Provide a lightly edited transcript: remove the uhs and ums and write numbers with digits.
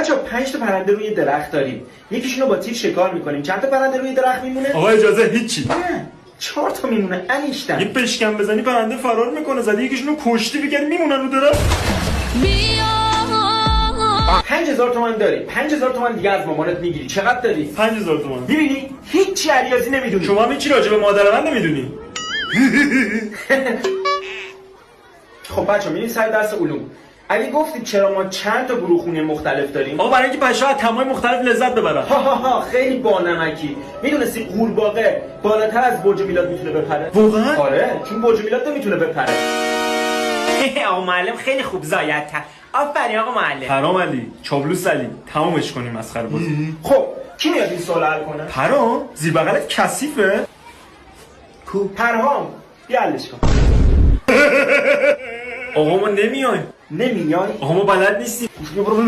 بچا 5 تا پرنده روی درخت داریم، یکیشونو با تیر شکار میکنیم. چند تا پرنده روی درخت میمونه؟ آقا اجازه هیچی. نه 4 تا میمونه. انیشتن یه پشکم بزنی پرنده فرار میکنه، زدی یکیشونو کشتی بگردی میمونن رو درخت. 5000 تومان داری، 5000 تومان دیگه از مامانت میگیری. چقدر داری؟ 5000 تومان. میبینی هیچی ریاضی نمیدونی. شما هم هیچی راجع به مادر من نمیدونی. خب بچا میریم سر درس علوم. اگه گفتید چرا ما چند تا گروه خونی مختلف داریم؟ آقا برای اینکه بچه‌ها از تمای مختلف لذت ببرن. ها خیلی بانمکی. میدونستی قورباغه بالاتر از برج میلاد میتونه بپره؟ واقعا؟ آره، چون برج میلاد نمیتونه بپره. آقا معلم خیلی خوب زایت کرد. آفرین آقا معلم. پرام علی، چابلوس علی، تمامش کنیم مسخره بازی. خب کی میاد این سوال حل کنه؟ پرام زیر بغلت کثیفه؟ کو پرهام بیا حلش کن. آقا ما نمیایم. نمیای؟ آقا ما بلد نیستیم. برو